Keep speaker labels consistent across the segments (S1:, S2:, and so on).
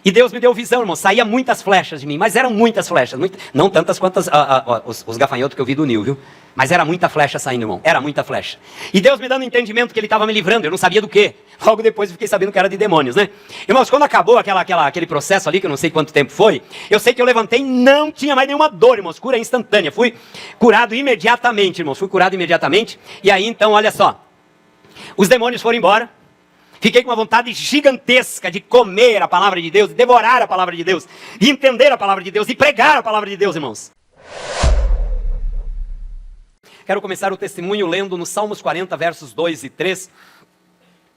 S1: E Deus me deu visão, irmão. Saía muitas flechas de mim, mas eram muitas flechas. Não tantas quanto os gafanhotos que eu vi do Nil, viu? Mas era muita flecha saindo, irmão. Era muita flecha. E Deus me dando entendimento que Ele estava me livrando. Eu não sabia do quê. Logo depois eu fiquei sabendo que era de demônios, né? Irmãos, quando acabou aquele processo ali, que eu não sei quanto tempo foi, eu sei que eu levantei e não tinha mais nenhuma dor, irmãos. Cura instantânea. Fui curado imediatamente, irmãos. Fui curado imediatamente. E aí, então, olha só. Os demônios foram embora. Fiquei com uma vontade gigantesca de comer a palavra de Deus, de devorar a palavra de Deus, de entender a palavra de Deus, de pregar a palavra de Deus, irmãos. Quero começar o testemunho lendo no Salmos 40, versos 2 e 3,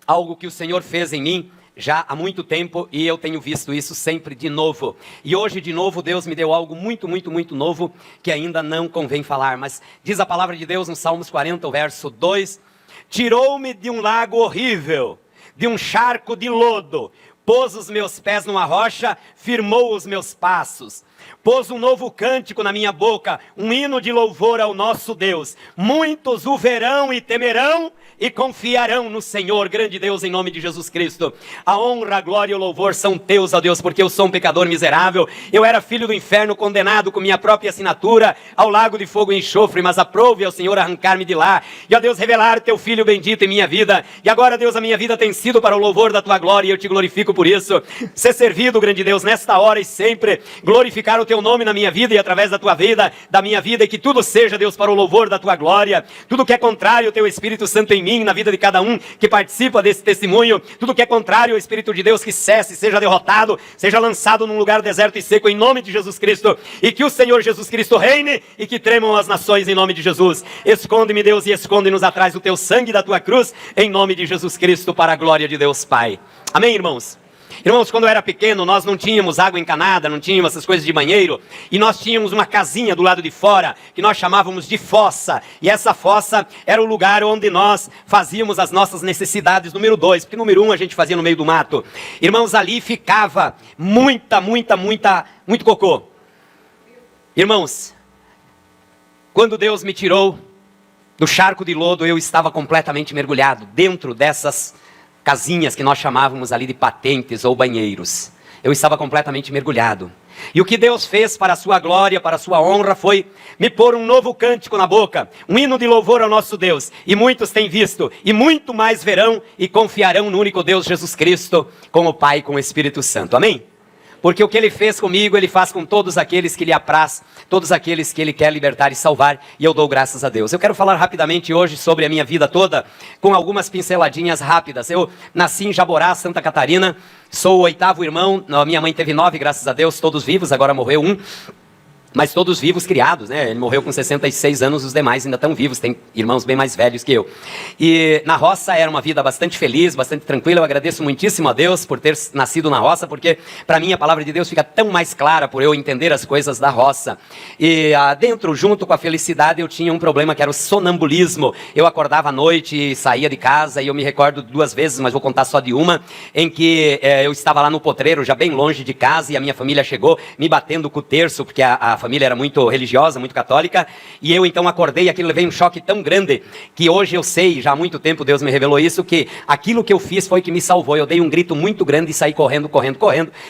S1: algo que o Senhor fez em mim já há muito tempo e eu tenho visto isso sempre de novo. E hoje de novo Deus me deu algo muito, muito, muito novo que ainda não convém falar, mas diz a palavra de Deus no Salmos 40, o verso 2, tirou-me de um lago horrível, de um charco de lodo, pôs os meus pés numa rocha, firmou os meus passos. Pôs um novo cântico na minha boca, um hino de louvor ao nosso Deus. Muitos o verão e temerão e confiarão no Senhor, grande Deus, em nome de Jesus Cristo. A honra, a glória e o louvor são teus, ó Deus, porque eu sou um pecador miserável. Eu era filho do inferno, condenado com minha própria assinatura ao lago de fogo e enxofre, mas aprove ao Senhor arrancar-me de lá. E, ó Deus, revelar teu Filho bendito em minha vida. E agora, Deus, a minha vida tem sido para o louvor da tua glória e eu te glorifico por isso. Ser servido, grande Deus, nesta hora e sempre, glorificar o teu nome na minha vida e através da tua vida, da minha vida, e que tudo seja, Deus, para o louvor da tua glória. Tudo que é contrário ao teu Espírito Santo em mim, na vida de cada um que participa desse testemunho, tudo que é contrário ao Espírito de Deus que cesse, seja derrotado, seja lançado num lugar deserto e seco em nome de Jesus Cristo, e que o Senhor Jesus Cristo reine e que tremam as nações em nome de Jesus. Esconde-me, Deus, e esconde-nos atrás do teu sangue e da tua cruz, em nome de Jesus Cristo, para a glória de Deus Pai. Amém, irmãos? Irmãos, quando eu era pequeno, nós não tínhamos água encanada, não tínhamos essas coisas de banheiro, e nós tínhamos uma casinha do lado de fora, que nós chamávamos de fossa, e essa fossa era o lugar onde nós fazíamos as nossas necessidades, número 2, porque número 1 a gente fazia no meio do mato. Irmãos, ali ficava muito cocô. Irmãos, quando Deus me tirou do charco de lodo, eu estava completamente mergulhado dentro dessas casinhas que nós chamávamos ali de patentes ou banheiros. Eu estava completamente mergulhado. E o que Deus fez para a sua glória, para a sua honra, foi me pôr um novo cântico na boca, um hino de louvor ao nosso Deus. E muitos têm visto, e muito mais verão, e confiarão no único Deus Jesus Cristo, com o Pai e com o Espírito Santo. Amém? Porque o que Ele fez comigo, Ele faz com todos aqueles que lhe apraz, todos aqueles que Ele quer libertar e salvar, e eu dou graças a Deus. Eu quero falar rapidamente hoje sobre a minha vida toda, com algumas pinceladinhas rápidas. Eu nasci em Jaborá, Santa Catarina, sou o 8º irmão, minha mãe teve 9, graças a Deus, todos vivos, agora morreu um. Mas todos vivos, criados, né? Ele morreu com 66 anos, os demais ainda estão vivos, tem irmãos bem mais velhos que eu. E na roça era uma vida bastante feliz, bastante tranquila. Eu agradeço muitíssimo a Deus por ter nascido na roça, porque para mim a palavra de Deus fica tão mais clara por eu entender as coisas da roça. E dentro, junto com a felicidade, eu tinha um problema que era o sonambulismo. Eu acordava à noite e saía de casa, e eu me recordo 2 vezes, mas vou contar só de uma, em que eu estava lá no potreiro, já bem longe de casa, e a minha família chegou me batendo com o terço, porque a família era muito religiosa, muito católica, e eu então acordei, aquilo levei um choque tão grande, que hoje eu sei, já há muito tempo Deus me revelou isso, que aquilo que eu fiz foi que me salvou. Eu dei um grito muito grande e saí correndo,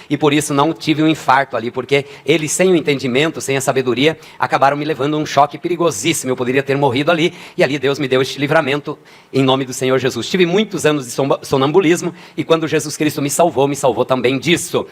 S1: e por isso não tive um infarto ali, porque eles sem o entendimento, sem a sabedoria, acabaram me levando um choque perigosíssimo. Eu poderia ter morrido ali, e ali Deus me deu este livramento, em nome do Senhor Jesus. Tive muitos anos de sonambulismo, e quando Jesus Cristo me salvou também disso.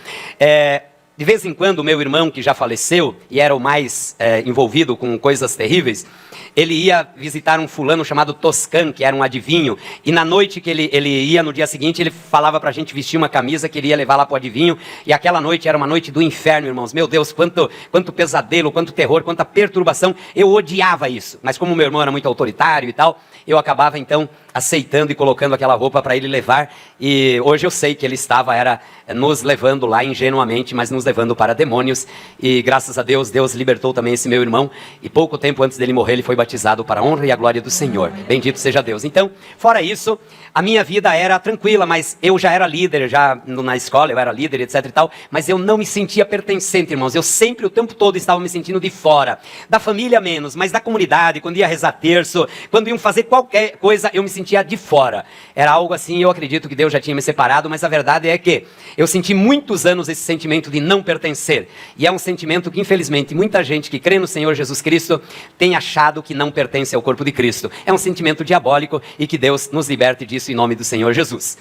S1: De vez em quando, o meu irmão, que já faleceu, e era o mais envolvido com coisas terríveis, ele ia visitar um fulano chamado Toscan, que era um adivinho, e na noite que ele ia, no dia seguinte, ele falava pra gente vestir uma camisa que ele ia levar lá pro adivinho, e aquela noite era uma noite do inferno, irmãos. Meu Deus, quanto pesadelo, quanto terror, quanta perturbação. Eu odiava isso, mas como meu irmão era muito autoritário e tal, eu acabava então aceitando e colocando aquela roupa para ele levar, e hoje eu sei que ele era nos levando lá ingenuamente, mas nos nos levando para demônios. E graças a Deus, Deus libertou também esse meu irmão. E pouco tempo antes dele morrer, ele foi batizado para a honra e a glória do Senhor. Bendito seja Deus. Então, fora isso, a minha vida era tranquila, mas eu já era líder, já na escola eu era líder, etc e tal. Mas eu não me sentia pertencente, irmãos. Eu sempre, o tempo todo, estava me sentindo de fora. Da família menos, mas da comunidade, quando ia rezar terço, quando iam fazer qualquer coisa, eu me sentia de fora. Era algo assim, eu acredito que Deus já tinha me separado, mas a verdade é que eu senti muitos anos esse sentimento de não pertencer. E é um sentimento que, infelizmente, muita gente que crê no Senhor Jesus Cristo tem achado que não pertence ao corpo de Cristo. É um sentimento diabólico e que Deus nos liberte disso em nome do Senhor Jesus.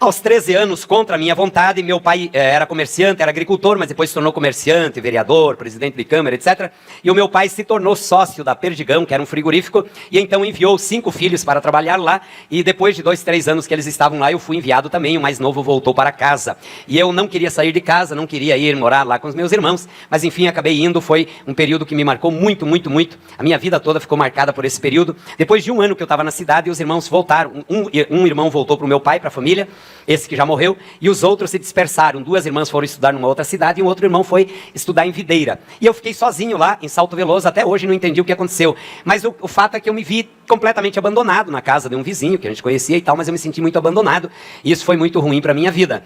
S1: Aos 13 anos, contra a minha vontade, meu pai era comerciante, era agricultor, mas depois se tornou comerciante, vereador, presidente de câmara, etc. E o meu pai se tornou sócio da Perdigão, que era um frigorífico, e então enviou 5 filhos para trabalhar lá. E depois de 2, 3 anos que eles estavam lá, eu fui enviado também. O mais novo voltou para casa. E eu não queria sair de casa, não queria ir morar lá com os meus irmãos, mas enfim, acabei indo. Foi um período que me marcou muito, muito, muito. A minha vida toda ficou marcada por esse período. Depois de um ano que eu estava na cidade, os irmãos voltaram. Um irmão voltou para o meu pai, para a família, esse que já morreu, e os outros se dispersaram. 2 irmãs foram estudar numa outra cidade e um outro irmão foi estudar em Videira. E eu fiquei sozinho lá, em Salto Veloso, até hoje não entendi o que aconteceu. Mas o fato é que eu me vi completamente abandonado na casa de um vizinho, que a gente conhecia e tal, mas eu me senti muito abandonado, e isso foi muito ruim para a minha vida.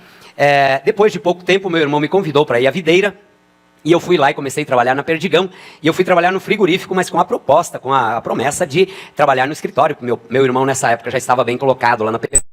S1: Depois de pouco tempo, meu irmão me convidou para ir à Videira, e eu fui lá e comecei a trabalhar na Perdigão, e eu fui trabalhar no frigorífico, mas com a proposta, com a promessa de trabalhar no escritório, porque meu irmão nessa época já estava bem colocado lá na Perdigão.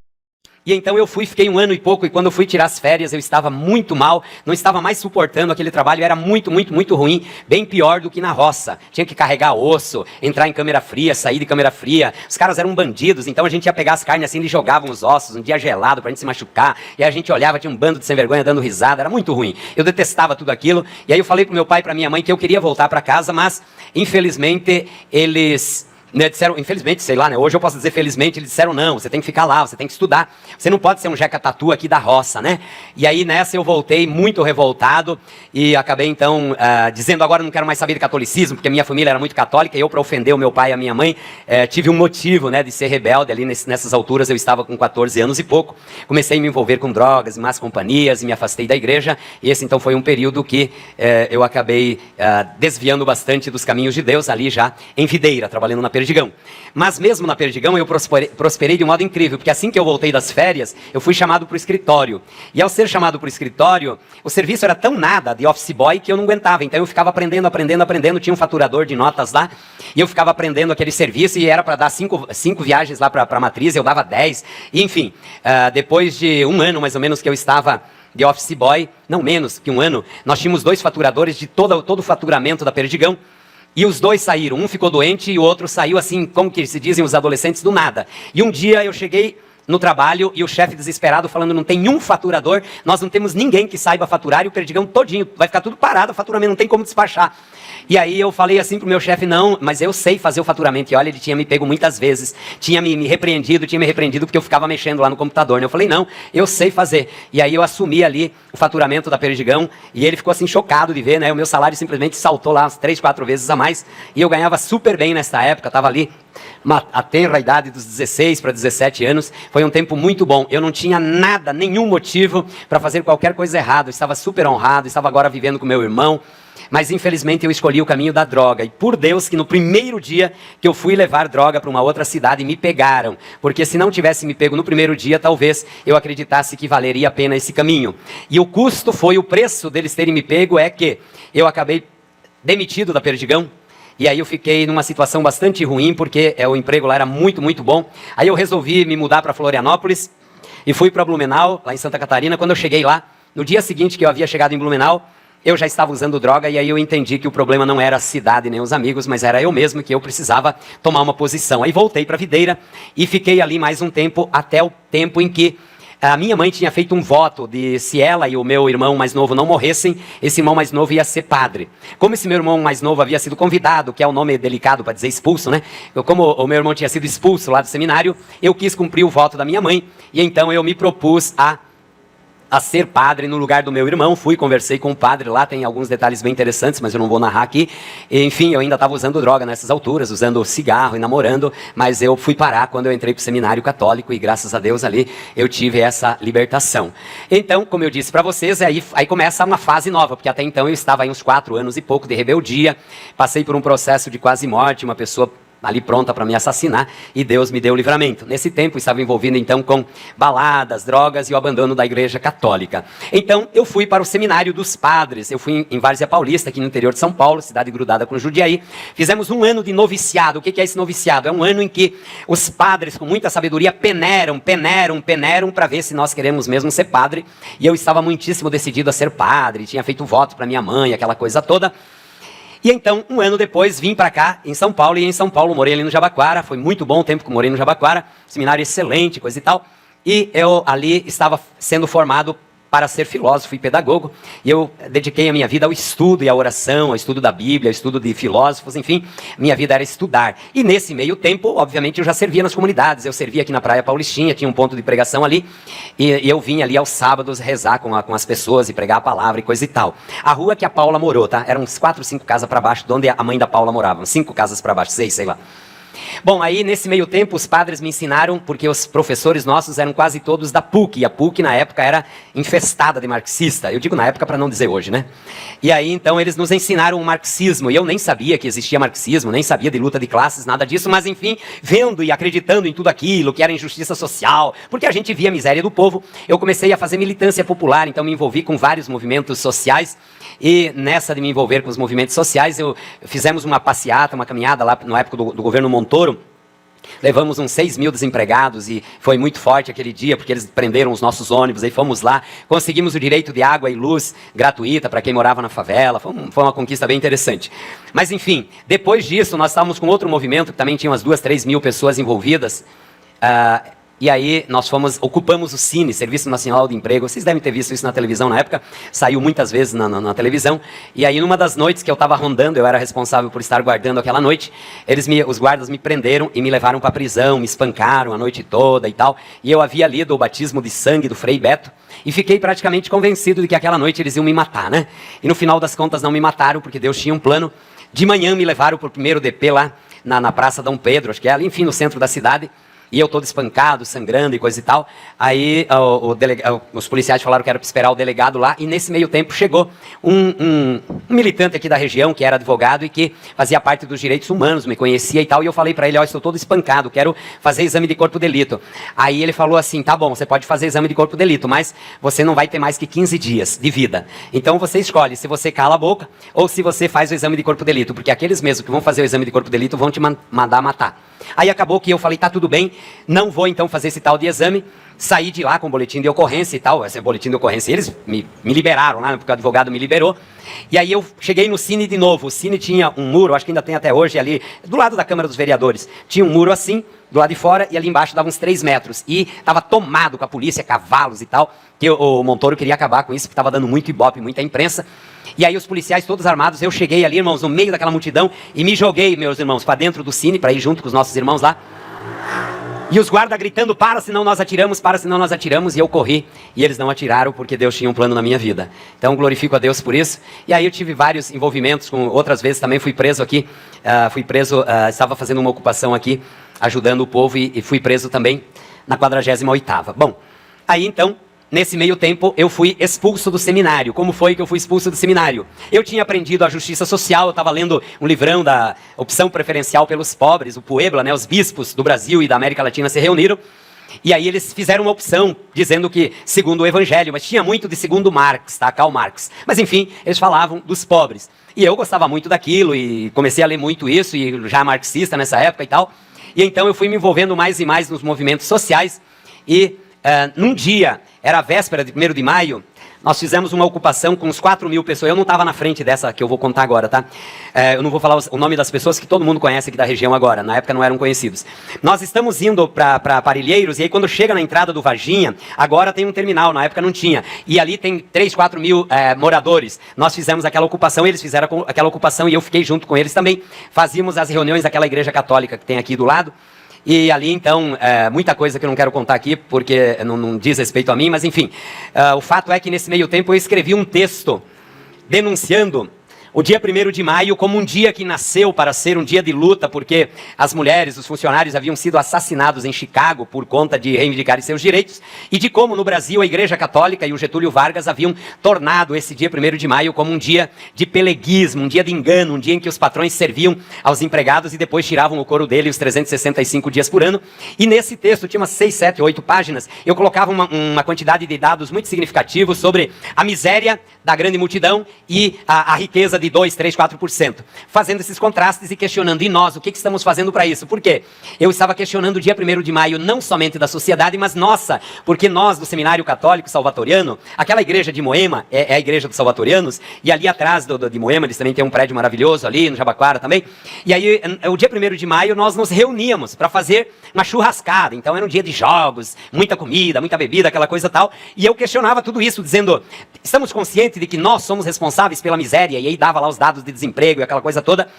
S1: E então eu fiquei 1 ano e pouco, e quando eu fui tirar as férias, eu estava muito mal, não estava mais suportando aquele trabalho, era muito, muito, muito ruim, bem pior do que na roça. Tinha que carregar osso, entrar em câmera fria, sair de câmera fria, os caras eram bandidos, então a gente ia pegar as carnes assim, eles jogavam os ossos, um dia gelado pra gente se machucar, e a gente olhava, tinha um bando de sem vergonha dando risada, era muito ruim. Eu detestava tudo aquilo, e aí eu falei pro meu pai e pra minha mãe que eu queria voltar para casa, mas infelizmente eles... disseram, infelizmente, sei lá, né? Hoje eu posso dizer felizmente, eles disseram não, você tem que ficar lá, você tem que estudar, você não pode ser um jeca tatu aqui da roça, né? E aí nessa eu voltei muito revoltado e acabei então dizendo agora não quero mais saber de catolicismo, porque a minha família era muito católica e eu, para ofender o meu pai e a minha mãe, tive um motivo, né, de ser rebelde ali nessas alturas. Eu estava com 14 anos e pouco, comecei a me envolver com drogas e más companhias e me afastei da igreja, e esse então foi um período que eu acabei desviando bastante dos caminhos de Deus ali já em Videira, trabalhando na Perdigão. Mas mesmo na Perdigão eu prosperei de um modo incrível, porque assim que eu voltei das férias, eu fui chamado para o escritório. E ao ser chamado para o escritório, o serviço era tão nada de office boy que eu não aguentava. Então eu ficava aprendendo. Tinha um faturador de notas lá, e eu ficava aprendendo aquele serviço, e era para dar 5 viagens lá para a matriz, eu dava 10. E enfim, depois de 1 ano mais ou menos que eu estava de office boy, não menos que 1 ano, nós tínhamos 2 faturadores de todo o faturamento da Perdigão. E os 2 saíram, um ficou doente e o outro saiu assim, como que se dizem os adolescentes, do nada. E um dia eu cheguei no trabalho e o chefe desesperado falando, não tem um faturador, nós não temos ninguém que saiba faturar, e o Perdigão todinho, vai ficar tudo parado, o faturamento não tem como despachar. E aí eu falei assim pro meu chefe, não, mas eu sei fazer o faturamento. E olha, ele tinha me pego muitas vezes, tinha me repreendido porque eu ficava mexendo lá no computador, né? Eu falei, não, eu sei fazer. E aí eu assumi ali o faturamento da Perdigão, e ele ficou assim chocado de ver, né? O meu salário simplesmente saltou lá umas 3, 4 vezes a mais, e eu ganhava super bem nessa época, estava ali a tenra idade dos 16 para 17 anos, foi um tempo muito bom. Eu não tinha nada, nenhum motivo para fazer qualquer coisa errada, eu estava super honrado, estava agora vivendo com meu irmão, mas infelizmente eu escolhi o caminho da droga, e por Deus que no primeiro dia que eu fui levar droga para uma outra cidade, me pegaram, porque se não tivesse me pego no primeiro dia, talvez eu acreditasse que valeria a pena esse caminho. E o custo foi, o preço deles terem me pego é que eu acabei demitido da Perdigão. E aí eu fiquei numa situação bastante ruim, porque o emprego lá era muito, muito bom. Aí eu resolvi me mudar para Florianópolis e fui para Blumenau, lá em Santa Catarina. Quando eu cheguei lá, no dia seguinte que eu havia chegado em Blumenau, eu já estava usando droga, e aí eu entendi que o problema não era a cidade nem os amigos, mas era eu mesmo, que eu precisava tomar uma posição. Aí voltei para Videira e fiquei ali mais um tempo, até o tempo em que a minha mãe tinha feito um voto de se ela e o meu irmão mais novo não morressem, esse irmão mais novo ia ser padre. Como esse meu irmão mais novo havia sido convidado, que é um nome delicado para dizer expulso, né? Como o meu irmão tinha sido expulso lá do seminário, eu quis cumprir o voto da minha mãe, e então eu me propus a a ser padre no lugar do meu irmão. Fui, conversei com o padre lá, tem alguns detalhes bem interessantes, mas eu não vou narrar aqui. Enfim, eu ainda estava usando droga nessas alturas, usando cigarro e namorando, mas eu fui parar quando eu entrei para o seminário católico e graças a Deus ali eu tive essa libertação. Então, como eu disse para vocês, aí começa uma fase nova, porque até então eu estava aí uns 4 anos e pouco de rebeldia, passei por um processo de quase morte, uma pessoa ali pronta para me assassinar, e Deus me deu o livramento. Nesse tempo, estava envolvido então com baladas, drogas e o abandono da igreja católica. Então, eu fui para o seminário dos padres, eu fui em Várzea Paulista, aqui no interior de São Paulo, cidade grudada com Jundiaí. Fizemos um ano de noviciado. O que é esse noviciado? É um ano em que os padres, com muita sabedoria, peneiram para ver se nós queremos mesmo ser padre, e eu estava muitíssimo decidido a ser padre, tinha feito voto para minha mãe, aquela coisa toda. E então, um ano depois, vim para cá, em São Paulo, e em São Paulo morei ali no Jabaquara, foi muito bom o tempo que morei no Jabaquara, seminário excelente, coisa e tal, e eu ali estava sendo formado para ser filósofo e pedagogo, e eu dediquei a minha vida ao estudo e à oração, ao estudo da Bíblia, ao estudo de filósofos, enfim, minha vida era estudar. E nesse meio tempo, obviamente, eu já servia nas comunidades, eu servia aqui na Praia Paulistinha, tinha um ponto de pregação ali, e eu vinha ali aos sábados rezar com as pessoas e pregar a palavra e coisa e tal. A rua que a Paula morou, tá? Eram uns 4, 5 casas para baixo, de onde a mãe da Paula morava, 5 casas para baixo, 6, sei lá. Bom, aí nesse meio tempo os padres me ensinaram, porque os professores nossos eram quase todos da PUC, e a PUC na época era infestada de marxista, eu digo na época para não dizer hoje, né? E aí então eles nos ensinaram o marxismo, e eu nem sabia que existia marxismo, nem sabia de luta de classes, nada disso, mas enfim, vendo e acreditando em tudo aquilo, que era injustiça social, porque a gente via a miséria do povo, eu comecei a fazer militância popular, então me envolvi com vários movimentos sociais, e nessa de me envolver com os movimentos sociais, fizemos uma passeata, uma caminhada lá na época do governo Montoro. Levamos uns 6 mil desempregados e foi muito forte aquele dia, porque eles prenderam os nossos ônibus, aí fomos lá, conseguimos o direito de água e luz gratuita para quem morava na favela, foi uma conquista bem interessante. Mas enfim, depois disso nós estávamos com outro movimento, que também tinha umas 2, 3 mil pessoas envolvidas, e aí nós ocupamos o Cine, Serviço Nacional de Emprego, vocês devem ter visto isso na televisão na época, saiu muitas vezes na televisão, e aí numa das noites que eu estava rondando, eu era responsável por estar guardando aquela noite, os guardas me prenderam e me levaram para a prisão, me espancaram a noite toda e tal, e eu havia lido o batismo de sangue do Frei Beto, e fiquei praticamente convencido de que aquela noite eles iam me matar, né? E no final das contas não me mataram, porque Deus tinha um plano. De manhã me levaram para o primeiro DP lá, na Praça Dom Pedro, acho que é ali, enfim, no centro da cidade, e eu todo espancado, sangrando e coisa e tal. Aí os policiais falaram que era para esperar o delegado lá, e nesse meio tempo chegou um militante aqui da região, que era advogado e que fazia parte dos direitos humanos, me conhecia e tal, e eu falei para ele, estou todo espancado, quero fazer exame de corpo de delito. Aí ele falou assim, tá bom, você pode fazer exame de corpo de delito, mas você não vai ter mais que 15 dias de vida. Então você escolhe se você cala a boca ou se você faz o exame de corpo de delito, porque aqueles mesmos que vão fazer o exame de corpo de delito vão te mandar matar. Aí acabou que eu falei, tá tudo bem, não vou então fazer esse tal de exame, saí de lá com boletim de ocorrência e tal, esse boletim de ocorrência, eles me liberaram lá, porque o advogado me liberou, e aí eu cheguei no Cine de novo, o Cine tinha um muro, acho que ainda tem até hoje ali, do lado da Câmara dos Vereadores, tinha um muro assim, do lado de fora, e ali embaixo dava uns 3 metros, e estava tomado com a polícia, cavalos e tal, que o Montoro queria acabar com isso, porque estava dando muito ibope, muita imprensa. E aí os policiais todos armados, eu cheguei ali, irmãos, no meio daquela multidão, e me joguei, meus irmãos, para dentro do Cine, para ir junto com os nossos irmãos lá. E os guardas gritando, para senão nós atiramos, e eu corri, e eles não atiraram, porque Deus tinha um plano na minha vida. Então glorifico a Deus por isso. E aí eu tive vários envolvimentos, com outras vezes também fui preso aqui, estava fazendo uma ocupação aqui, ajudando o povo, e fui preso também na 48ª. Bom, aí então, nesse meio tempo, eu fui expulso do seminário. Como foi que eu fui expulso do seminário? Eu tinha aprendido a justiça social, eu estava lendo um livrão da opção preferencial pelos pobres, o Puebla, né? Os bispos do Brasil e da América Latina se reuniram, e aí eles fizeram uma opção, dizendo que, segundo o Evangelho, mas tinha muito de segundo Marx, tá? Karl Marx. Mas enfim, eles falavam dos pobres. E eu gostava muito daquilo, e comecei a ler muito isso, e já marxista nessa época e tal. E então eu fui me envolvendo mais e mais nos movimentos sociais, e num dia, era a véspera de 1º de maio, nós fizemos uma ocupação com uns 4 mil pessoas. Eu não estava na frente dessa que eu vou contar agora, tá? Eu não vou falar o nome das pessoas que todo mundo conhece aqui da região agora. Na época não eram conhecidos. Nós estamos indo para Parelheiros, e aí quando chega na entrada do Varginha, agora tem um terminal, na época não tinha. E ali tem 3, 4 mil moradores. Nós fizemos aquela ocupação, eles fizeram aquela ocupação, e eu fiquei junto com eles também. Fazíamos as reuniões daquela igreja católica que tem aqui do lado. E ali, então, muita coisa que eu não quero contar aqui, porque não diz respeito a mim, mas enfim. O fato é que nesse meio tempo eu escrevi um texto denunciando o dia 1º de maio como um dia que nasceu para ser um dia de luta, porque as mulheres, os funcionários haviam sido assassinados em Chicago por conta de reivindicarem seus direitos, e de como no Brasil a Igreja Católica e o Getúlio Vargas haviam tornado esse dia 1º de maio como um dia de peleguismo, um dia de engano, um dia em que os patrões serviam aos empregados e depois tiravam o couro dele os 365 dias por ano. E nesse texto, tinha umas 6, 7, 8 páginas, eu colocava uma quantidade de dados muito significativos sobre a miséria da grande multidão e a riqueza de 2, 3, 4%, fazendo esses contrastes e questionando, e nós, o que estamos fazendo para isso? Por quê? Eu estava questionando o dia 1º de maio, não somente da sociedade, mas nossa, porque nós do Seminário Católico Salvatoriano, aquela igreja de Moema, é a igreja dos salvatorianos, e ali atrás de Moema, eles também têm um prédio maravilhoso ali, no Jabaquara também, e aí, o dia 1º de maio, nós nos reuníamos para fazer uma churrascada, então era um dia de jogos, muita comida, muita bebida, aquela coisa tal, e eu questionava tudo isso, dizendo, estamos conscientes de que nós somos responsáveis pela miséria, e aí dava lá os dados de desemprego e aquela coisa toda,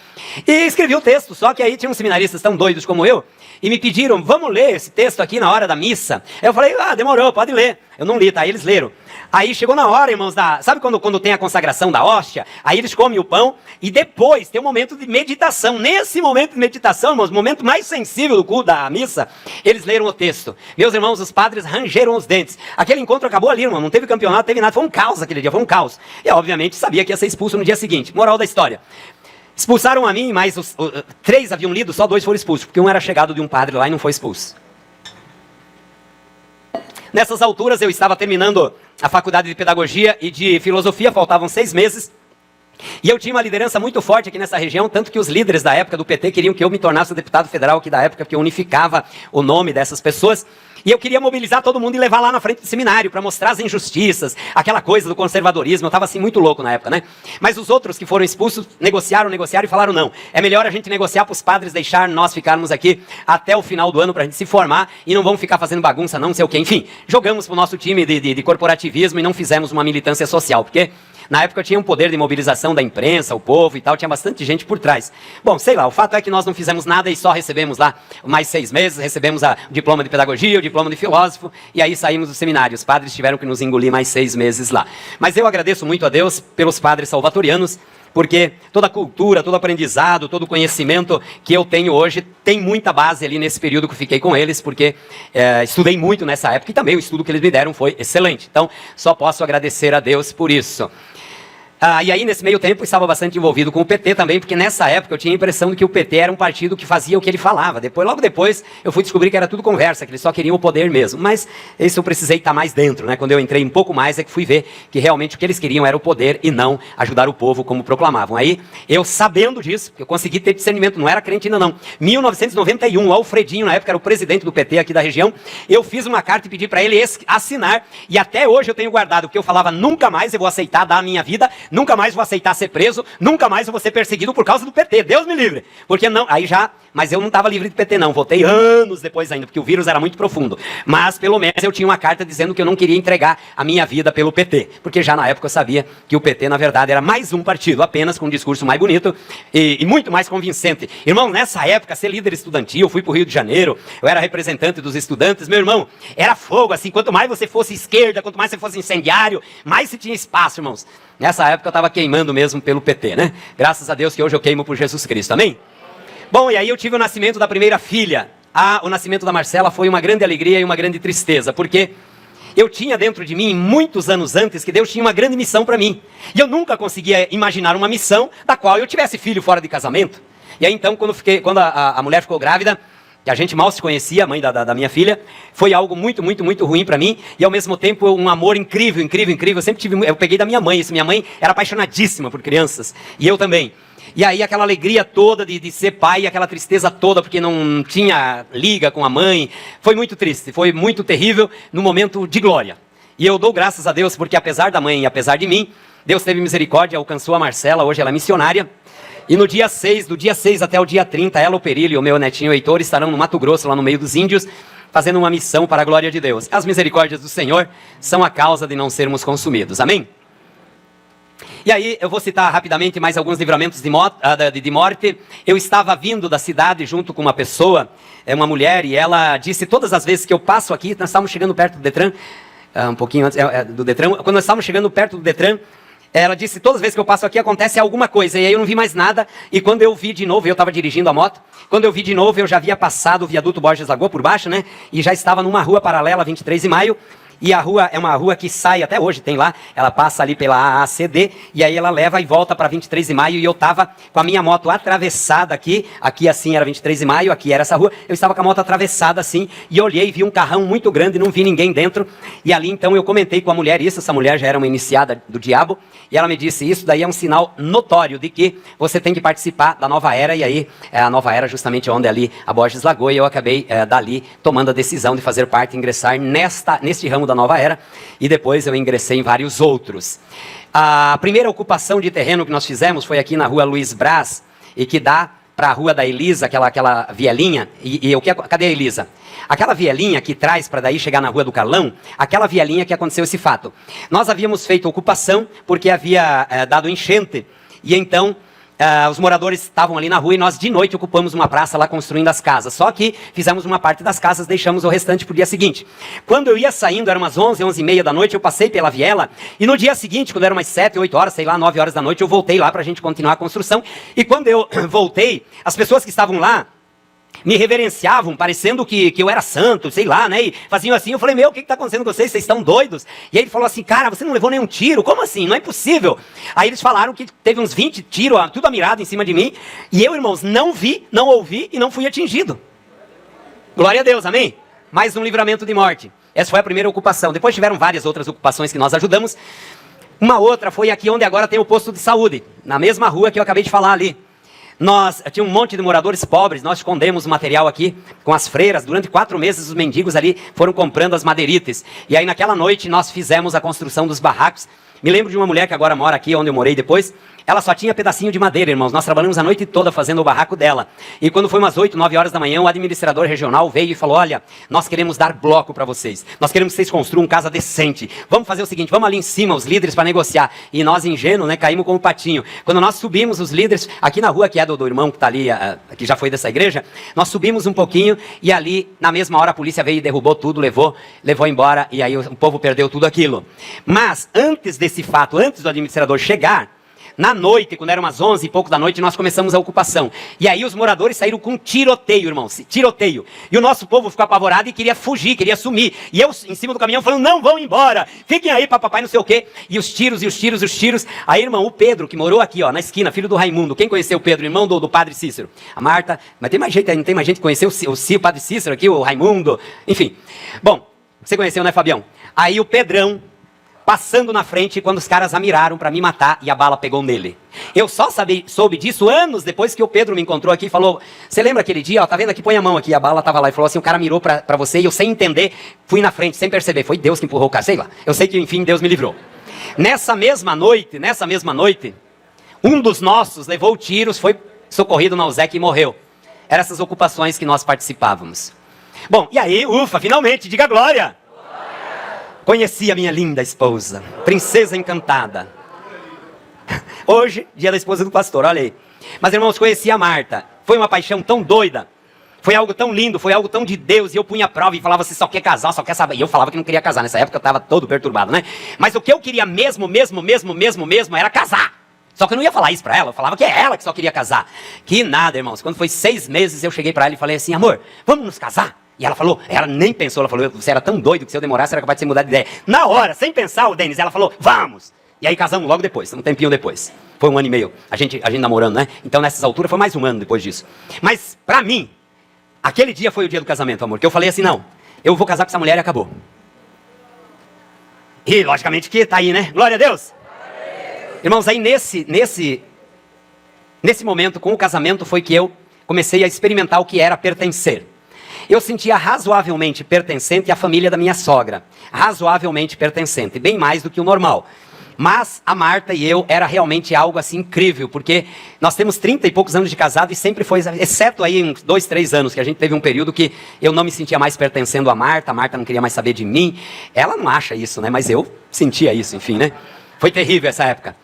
S1: e escrevi o texto, só que aí tinha uns seminaristas tão doidos como eu, e me pediram, vamos ler esse texto aqui na hora da missa. Eu falei, demorou, pode ler. Eu não li, tá? Aí eles leram. Aí chegou na hora, irmãos, sabe quando tem a consagração da hóstia? Aí eles comem o pão e depois tem um momento de meditação. Nesse momento de meditação, irmãos, o momento mais sensível do culto da missa, eles leram o texto. Meus irmãos, os padres rangeram os dentes. Aquele encontro acabou ali, irmão, não teve campeonato, não teve nada, foi um caos aquele dia, foi um caos. E obviamente sabia que ia ser expulso no dia seguinte. Moral da história. Expulsaram a mim, mas os 3 haviam lido, só 2 foram expulsos, porque um era chegado de um padre lá e não foi expulso. Nessas alturas eu estava terminando a faculdade de pedagogia e de filosofia, faltavam 6 meses. E eu tinha uma liderança muito forte aqui nessa região, tanto que os líderes da época do PT queriam que eu me tornasse o deputado federal aqui da época, porque eu unificava o nome dessas pessoas. E eu queria mobilizar todo mundo e levar lá na frente do seminário para mostrar as injustiças, aquela coisa do conservadorismo. Eu estava assim muito louco na época, né? Mas os outros que foram expulsos negociaram e falaram não. É melhor a gente negociar para os padres deixar nós ficarmos aqui até o final do ano para a gente se formar e não vamos ficar fazendo bagunça não sei o quê. Enfim, jogamos para o nosso time de corporativismo e não fizemos uma militância social, porque na época tinha um poder de mobilização da imprensa, o povo e tal, tinha bastante gente por trás. Bom, sei lá, o fato é que nós não fizemos nada e só recebemos lá mais 6 meses, recebemos o diploma de pedagogia, o diploma de filósofo, e aí saímos do seminário. Os padres tiveram que nos engolir mais 6 meses lá. Mas eu agradeço muito a Deus pelos padres salvatorianos, porque toda a cultura, todo o aprendizado, todo o conhecimento que eu tenho hoje tem muita base ali nesse período que eu fiquei com eles, porque estudei muito nessa época e também o estudo que eles me deram foi excelente. Então, só posso agradecer a Deus por isso. E aí, nesse meio tempo, eu estava bastante envolvido com o PT também, porque nessa época eu tinha a impressão de que o PT era um partido que fazia o que ele falava. Logo depois, eu fui descobrir que era tudo conversa, que eles só queriam o poder mesmo. Mas isso eu precisei estar mais dentro, né? Quando eu entrei um pouco mais, é que fui ver que realmente o que eles queriam era o poder e não ajudar o povo como proclamavam. Aí, eu sabendo disso, eu consegui ter discernimento, não era crente ainda não. 1991, o Alfredinho, na época era o presidente do PT aqui da região, eu fiz uma carta e pedi para ele assinar, e até hoje eu tenho guardado, porque eu falava, nunca mais eu vou aceitar dar a minha vida, nunca mais vou aceitar ser preso, nunca mais eu vou ser perseguido por causa do PT, Deus me livre. Porque não, mas eu não estava livre de PT não, voltei anos depois ainda, porque o vírus era muito profundo. Mas pelo menos eu tinha uma carta dizendo que eu não queria entregar a minha vida pelo PT, porque já na época eu sabia que o PT na verdade era mais um partido, apenas com um discurso mais bonito e muito mais convincente. Irmão, nessa época, ser líder estudantil, eu fui para o Rio de Janeiro, eu era representante dos estudantes, meu irmão, era fogo assim, quanto mais você fosse esquerda, quanto mais você fosse incendiário, mais você tinha espaço, irmãos. Nessa época eu estava queimando mesmo pelo PT, né? Graças a Deus que hoje eu queimo por Jesus Cristo, amém? Bom, e aí eu tive o nascimento da primeira filha. O nascimento da Marcela foi uma grande alegria e uma grande tristeza, porque eu tinha dentro de mim, muitos anos antes, que Deus tinha uma grande missão para mim. E eu nunca conseguia imaginar uma missão da qual eu tivesse filho fora de casamento. E aí então, quando a mulher ficou grávida, que a gente mal se conhecia, a mãe da minha filha, foi algo muito, muito, muito ruim para mim, e ao mesmo tempo um amor incrível, incrível, incrível. Eu peguei da minha mãe isso, minha mãe era apaixonadíssima por crianças, e eu também. E aí aquela alegria toda de ser pai, aquela tristeza toda, porque não tinha liga com a mãe, foi muito triste, foi muito terrível, no momento de glória. E eu dou graças a Deus, porque apesar da mãe e apesar de mim, Deus teve misericórdia, alcançou a Marcela, hoje ela é missionária. E do dia 6 até o dia 30, ela, o Perílio e o meu netinho Heitor estarão no Mato Grosso, lá no meio dos índios, fazendo uma missão para a glória de Deus. As misericórdias do Senhor são a causa de não sermos consumidos. Amém? E aí, eu vou citar rapidamente mais alguns livramentos de morte. Eu estava vindo da cidade junto com uma pessoa, uma mulher, e ela disse, todas as vezes que eu passo aqui, nós estávamos chegando perto do Detran, um pouquinho antes do Detran, quando nós estávamos chegando perto do Detran, ela disse, todas as vezes que eu passo aqui acontece alguma coisa, e aí eu não vi mais nada, e quando eu vi de novo, eu estava dirigindo a moto, quando eu vi de novo, eu já havia passado o viaduto Borges Lagoa por baixo, né, e já estava numa rua paralela, 23 de maio, e a rua é uma rua que sai, até hoje tem lá, ela passa ali pela AACD, e aí ela leva e volta para 23 de maio, e eu estava com a minha moto atravessada aqui assim era 23 de maio, aqui era essa rua, eu estava com a moto atravessada assim, e olhei, vi um carrão muito grande, não vi ninguém dentro, e ali então eu comentei com a mulher isso, essa mulher já era uma iniciada do diabo, e ela me disse, isso daí é um sinal notório de que você tem que participar da nova era, e aí a nova era justamente onde ali a Borges Lagoa, e eu acabei dali tomando a decisão de fazer parte, ingressar neste ramo da nova era, e depois eu ingressei em vários outros. A primeira ocupação de terreno que nós fizemos foi aqui na rua Luiz Braz, e que dá para a rua da Elisa, aquela vielinha, cadê a Elisa? Aquela vielinha que traz para daí chegar na rua do Carlão, aquela vielinha que aconteceu esse fato. Nós havíamos feito ocupação porque havia dado enchente, e então os moradores estavam ali na rua e nós de noite ocupamos uma praça lá construindo as casas. Só que fizemos uma parte das casas, deixamos o restante para o dia seguinte. Quando eu ia saindo, eram umas 11, 11h30 da noite, eu passei pela viela e no dia seguinte, quando eram umas 7, 8 horas, sei lá, 9 horas da noite, eu voltei lá para a gente continuar a construção. E quando eu voltei, as pessoas que estavam lá me reverenciavam, parecendo que eu era santo, sei lá, né? E faziam assim, eu falei, meu, o que está acontecendo com vocês? Vocês estão doidos? E aí ele falou assim, cara, você não levou nenhum tiro? Como assim? Não é impossível. Aí eles falaram que teve uns 20 tiros, tudo mirado em cima de mim. E eu, irmãos, não vi, não ouvi e não fui atingido. Glória a Deus, amém? Mais um livramento de morte. Essa foi a primeira ocupação. Depois tiveram várias outras ocupações que nós ajudamos. Uma outra foi aqui onde agora tem o posto de saúde, na mesma rua que eu acabei de falar ali. Tinha um monte de moradores pobres, nós escondemos o material aqui com as freiras, durante 4 meses os mendigos ali foram comprando as madeirites, e aí naquela noite nós fizemos a construção dos barracos. Me lembro de uma mulher que agora mora aqui, onde eu morei depois, ela só tinha pedacinho de madeira, irmãos, nós trabalhamos a noite toda fazendo o barraco dela, e quando foi umas 8, 9 horas da manhã, o administrador regional veio e falou, olha, nós queremos dar bloco para vocês, nós queremos que vocês construam casa decente, vamos fazer o seguinte, vamos ali em cima, os líderes para negociar, e nós ingênuos, né, caímos como patinho. Quando nós subimos, os líderes, aqui na rua que é do irmão que está ali, que já foi dessa igreja, nós subimos um pouquinho, e ali, na mesma hora, a polícia veio e derrubou tudo, levou embora, e aí o povo perdeu tudo aquilo. Mas, antes desse fato, antes do administrador chegar, na noite, quando eram umas 11 e pouco da noite, nós começamos a ocupação. E aí os moradores saíram com tiroteio, irmãos, tiroteio. E o nosso povo ficou apavorado e queria fugir, queria sumir. E eu, em cima do caminhão, falando, não vão embora, fiquem aí, papai, não sei o quê. E os tiros, e os tiros, e os tiros. Aí, irmão, o Pedro, que morou aqui, ó, na esquina, filho do Raimundo. Quem conheceu o Pedro, irmão do padre Cícero? A Marta, mas tem mais gente, não tem mais gente que conheceu o padre Cícero aqui, o Raimundo, enfim. Bom, você conheceu, né, Fabião? Aí o Pedrão, passando na frente, quando os caras a miraram para me matar e a bala pegou nele. Eu só soube disso anos depois que o Pedro me encontrou aqui e falou, você lembra aquele dia, ó, tá vendo aqui, põe a mão aqui, a bala tava lá, e falou assim, o cara mirou para você e eu sem entender, fui na frente, sem perceber, foi Deus que empurrou o cara, sei lá, eu sei que enfim Deus me livrou. Nessa mesma noite, um dos nossos levou tiros, foi socorrido na USEC e morreu. Eram essas ocupações que nós participávamos. Bom, e aí, ufa, finalmente, diga glória! Conheci a minha linda esposa, princesa encantada. Hoje, dia da esposa do pastor, olha aí. Mas, irmãos, conheci a Marta. Foi uma paixão tão doida. Foi algo tão lindo, foi algo tão de Deus. E eu punha a prova e falava, você só quer casar, só quer saber. E eu falava que não queria casar. Nessa época eu estava todo perturbado, né? Mas o que eu queria mesmo era casar. Só que eu não ia falar isso pra ela. Eu falava que é ela que só queria casar. Que nada, irmãos. Quando foi 6 meses, eu cheguei pra ela e falei assim, amor, vamos nos casar? E ela falou, ela nem pensou, ela falou, você era tão doido que se eu demorasse era capaz de você mudar de ideia. Na hora, sem pensar, o Denis, ela falou, vamos! E aí casamos logo depois, um tempinho depois. Foi 1 ano e meio, a gente namorando, né? Então nessas alturas foi mais 1 ano depois disso. Mas pra mim, aquele dia foi o dia do casamento, amor. Que eu falei assim, não, eu vou casar com essa mulher e acabou. E logicamente que tá aí, né? Glória a Deus! Irmãos, aí nesse momento, com o casamento, foi que eu comecei a experimentar o que era pertencer. Eu sentia razoavelmente pertencente à família da minha sogra. Razoavelmente pertencente, bem mais do que o normal. Mas a Marta e eu era realmente algo assim incrível, porque nós temos 30 e poucos anos de casado e sempre foi, exceto aí uns 2, 3 anos, que a gente teve um período que eu não me sentia mais pertencendo a Marta não queria mais saber de mim. Ela não acha isso, né? Mas eu sentia isso, enfim, né? Foi terrível essa época.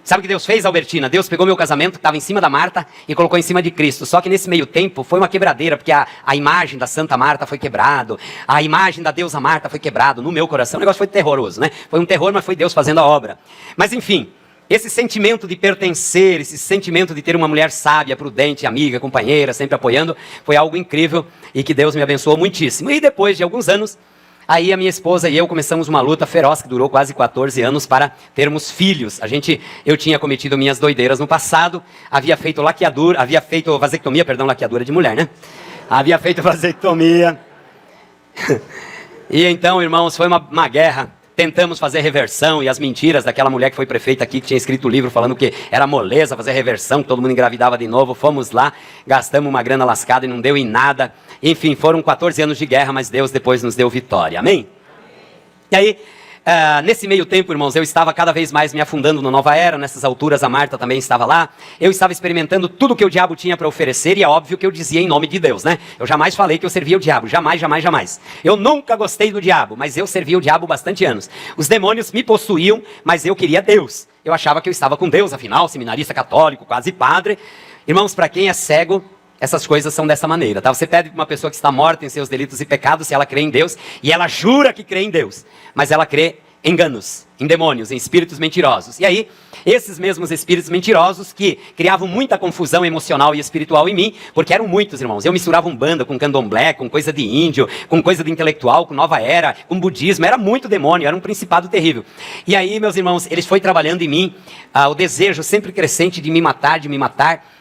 S1: Sabe o que Deus fez, Albertina? Deus pegou meu casamento, que estava em cima da Marta, e colocou em cima de Cristo. Só que nesse meio tempo foi uma quebradeira, porque a imagem da Santa Marta foi quebrado, a imagem da deusa Marta foi quebrado no meu coração. O negócio foi terroroso, né? Foi um terror, mas foi Deus fazendo a obra. Mas enfim, esse sentimento de pertencer, esse sentimento de ter uma mulher sábia, prudente, amiga, companheira, sempre apoiando, foi algo incrível e que Deus me abençoou muitíssimo. E depois de alguns anos, aí a minha esposa e eu começamos uma luta feroz que durou quase 14 anos para termos filhos. Eu tinha cometido minhas doideiras no passado, havia feito vasectomia, laqueadura de mulher, né? Havia feito vasectomia. E então, irmãos, foi uma guerra. Tentamos fazer reversão e as mentiras daquela mulher que foi prefeita aqui, que tinha escrito o livro falando que era moleza fazer reversão, que todo mundo engravidava de novo. Fomos lá, gastamos uma grana lascada e não deu em nada. Enfim, foram 14 anos de guerra, mas Deus depois nos deu vitória. Amém? E aí, nesse meio tempo, irmãos, eu estava cada vez mais me afundando na nova era. Nessas alturas a Marta também estava lá. Eu estava experimentando tudo que o diabo tinha para oferecer, e é óbvio que eu dizia em nome de Deus, né? Eu jamais falei que eu servia o diabo, jamais, jamais, jamais. Eu nunca gostei do diabo, mas eu servia o diabo bastante anos. Os demônios me possuíam, mas eu queria Deus. Eu achava que eu estava com Deus, afinal, seminarista católico, quase padre. Irmãos, para quem é cego, essas coisas são dessa maneira, tá? Você pede para uma pessoa que está morta em seus delitos e pecados se ela crê em Deus, e ela jura que crê em Deus, mas ela crê em enganos, em demônios, em espíritos mentirosos. E aí, esses mesmos espíritos mentirosos que criavam muita confusão emocional e espiritual em mim, porque eram muitos, irmãos. Eu misturava umbanda com candomblé, com coisa de índio, com coisa de intelectual, com nova era, com budismo. Era muito demônio, era um principado terrível. E aí, meus irmãos, eles foi trabalhando em mim o desejo sempre crescente de me matar,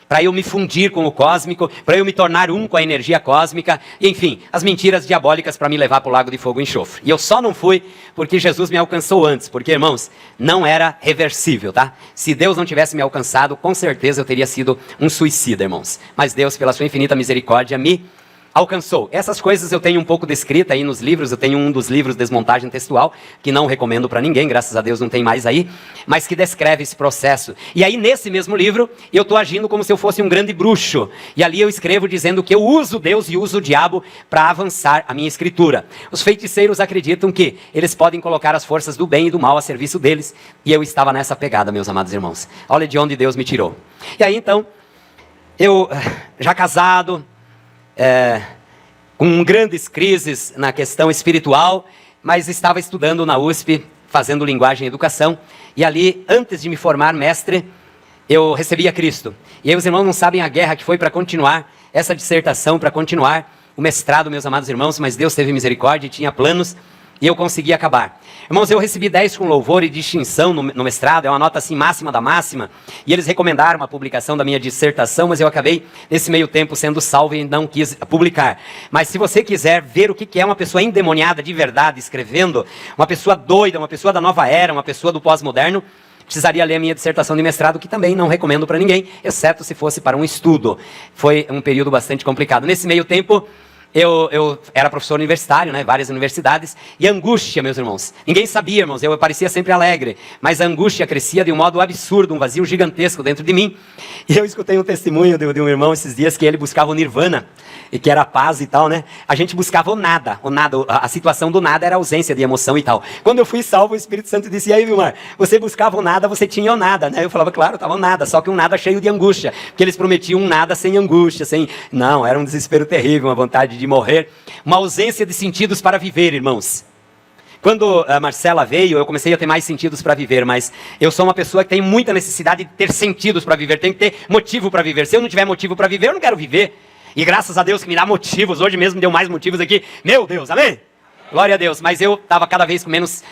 S1: para eu me fundir com o cósmico, para eu me tornar um com a energia cósmica, e, enfim, as mentiras diabólicas para me levar para o lago de fogo e enxofre. E eu só não fui porque Jesus me alcançou antes, porque, irmãos, não era reversível, tá? Se Deus não tivesse me alcançado, com certeza eu teria sido um suicida, irmãos. Mas Deus, pela sua infinita misericórdia, me alcançou. Essas coisas eu tenho um pouco descrita aí nos livros. Eu tenho um dos livros, Desmontagem Textual, que não recomendo para ninguém, graças a Deus não tem mais aí, mas que descreve esse processo. E aí nesse mesmo livro, eu estou agindo como se eu fosse um grande bruxo. E ali eu escrevo dizendo que eu uso Deus e uso o diabo para avançar a minha escritura. Os feiticeiros acreditam que eles podem colocar as forças do bem e do mal a serviço deles. E eu estava nessa pegada, meus amados irmãos. Olha de onde Deus me tirou. E aí então, eu já casado, com grandes crises na questão espiritual, mas estava estudando na USP, fazendo linguagem e educação, e ali, antes de me formar mestre, eu recebi a Cristo. E aí os irmãos não sabem a guerra que foi para continuar essa dissertação, para continuar o mestrado, meus amados irmãos, mas Deus teve misericórdia e tinha planos, e eu consegui acabar. Irmãos, eu recebi 10 com louvor e distinção no mestrado, é uma nota assim máxima da máxima, e eles recomendaram a publicação da minha dissertação, mas eu acabei nesse meio tempo sendo salvo e não quis publicar. Mas se você quiser ver o que é uma pessoa endemoniada de verdade escrevendo, uma pessoa doida, uma pessoa da nova era, uma pessoa do pós-moderno, precisaria ler a minha dissertação de mestrado, que também não recomendo para ninguém, exceto se fosse para um estudo. Foi um período bastante complicado. Nesse meio tempo, eu era professor universitário, né, várias universidades, e angústia, meus irmãos. Ninguém sabia, irmãos, eu parecia sempre alegre, mas a angústia crescia de um modo absurdo, um vazio gigantesco dentro de mim. E eu escutei um testemunho de um irmão esses dias que ele buscava o nirvana, e que era a paz e tal, né? A gente buscava o nada, a situação do nada era a ausência de emoção e tal. Quando eu fui salvo, o Espírito Santo disse: e aí, Vilmar, você buscava o nada, você tinha o nada, né? Eu falava: claro, estava o nada, só que um nada cheio de angústia, porque eles prometiam um nada sem angústia, Não, era um desespero terrível, uma vontade de morrer, uma ausência de sentidos para viver, irmãos. Quando a Marcela veio, eu comecei a ter mais sentidos para viver, mas eu sou uma pessoa que tem muita necessidade de ter sentidos para viver, tem que ter motivo para viver. Se eu não tiver motivo para viver, eu não quero viver. E graças a Deus que me dá motivos, hoje mesmo me deu mais motivos aqui, meu Deus, amém? Glória a Deus, mas eu estava cada vez com menos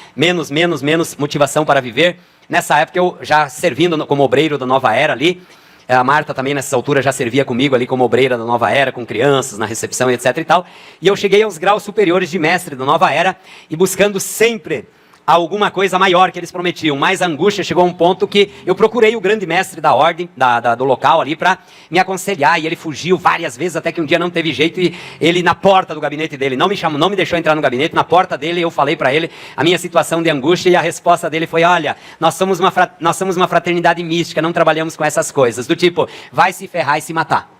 S1: motivação para viver. Nessa época eu já servindo como obreiro da nova era ali, a Marta também nessas alturas já servia comigo ali como obreira da nova era, com crianças, na recepção, etc e tal. E eu cheguei aos graus superiores de mestre da nova era e buscando sempre alguma coisa maior que eles prometiam. Mas a angústia chegou a um ponto que eu procurei o grande mestre da ordem, do local ali, para me aconselhar, e ele fugiu várias vezes, até que um dia não teve jeito, e ele na porta do gabinete dele, não me chamou, não me deixou entrar no gabinete, na porta dele eu falei para ele a minha situação de angústia, e a resposta dele foi: olha, nós somos uma fraternidade mística, não trabalhamos com essas coisas, do tipo, vai se ferrar e se matar.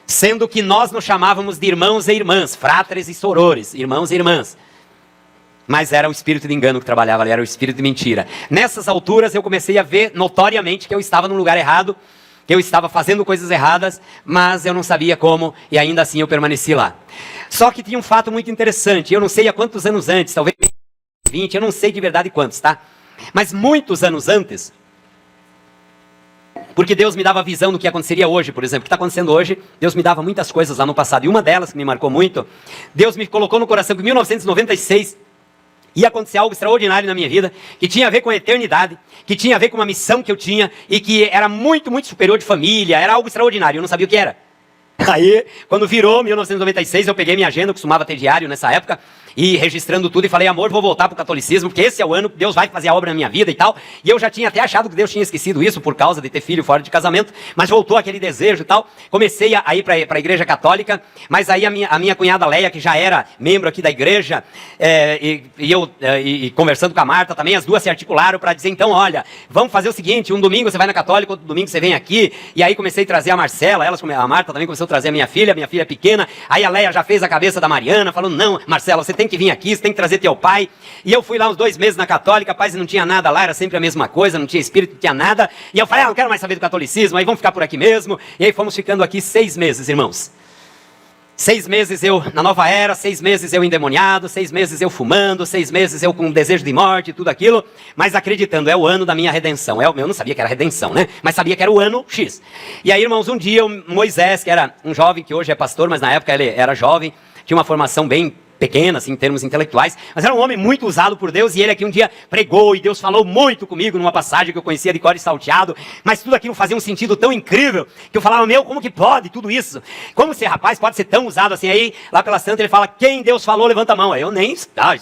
S1: Sendo que nós nos chamávamos de irmãos e irmãs, fratres e sorores, irmãos e irmãs. Mas era o espírito de engano que trabalhava ali, era o espírito de mentira. Nessas alturas eu comecei a ver notoriamente que eu estava no lugar errado, que eu estava fazendo coisas erradas, mas eu não sabia como, e ainda assim eu permaneci lá. Só que tinha um fato muito interessante, eu não sei há quantos anos antes, talvez 20, eu não sei de verdade quantos, tá? Mas muitos anos antes, porque Deus me dava visão do que aconteceria hoje, por exemplo. O que está acontecendo hoje, Deus me dava muitas coisas lá no passado. E uma delas, que me marcou muito, Deus me colocou no coração que em 1996 ia acontecer algo extraordinário na minha vida, que tinha a ver com a eternidade, que tinha a ver com uma missão que eu tinha, e que era muito, muito superior de família, era algo extraordinário, eu não sabia o que era. Aí, quando virou 1996, eu peguei minha agenda, eu costumava ter diário nessa época, e registrando tudo, e falei, amor, vou voltar pro catolicismo, porque esse é o ano que Deus vai fazer a obra na minha vida e tal. E eu já tinha até achado que Deus tinha esquecido isso, por causa de ter filho fora de casamento, mas voltou aquele desejo e tal. Comecei a ir para a igreja católica, mas aí a minha cunhada Leia, que já era membro aqui da igreja, e conversando com a Marta também, as duas se articularam para dizer, então, olha, vamos fazer o seguinte, um domingo você vai na católica, outro domingo você vem aqui. E aí comecei a trazer a Marcela, a Marta também começou a trazer a minha filha pequena. Aí a Leia já fez a cabeça da Mariana, falando, não, Marcela, você tem que vir aqui, você tem que trazer teu pai. E eu fui lá uns 2 meses na católica, paz, não tinha nada lá, era sempre a mesma coisa, não tinha espírito, não tinha nada. E eu falei, não quero mais saber do catolicismo, aí vamos ficar por aqui mesmo. E aí fomos ficando aqui 6 meses, irmãos. 6 meses eu na nova era, 6 meses eu endemoniado, 6 meses eu fumando, 6 meses eu com desejo de morte, tudo aquilo, mas acreditando, é o ano da minha redenção. Eu não sabia que era redenção, né? Mas sabia que era o ano X. E aí, irmãos, um dia o Moisés, que era um jovem que hoje é pastor, mas na época ele era jovem, tinha uma formação bem pequena, assim, em termos intelectuais, mas era um homem muito usado por Deus, e ele aqui um dia pregou, e Deus falou muito comigo numa passagem que eu conhecia de cor e salteado, mas tudo aquilo fazia um sentido tão incrível, que eu falava, meu, como que pode tudo isso? Como esse rapaz pode ser tão usado assim? Aí, lá pela Santa, ele fala, quem Deus falou, levanta a mão. Aí eu nem,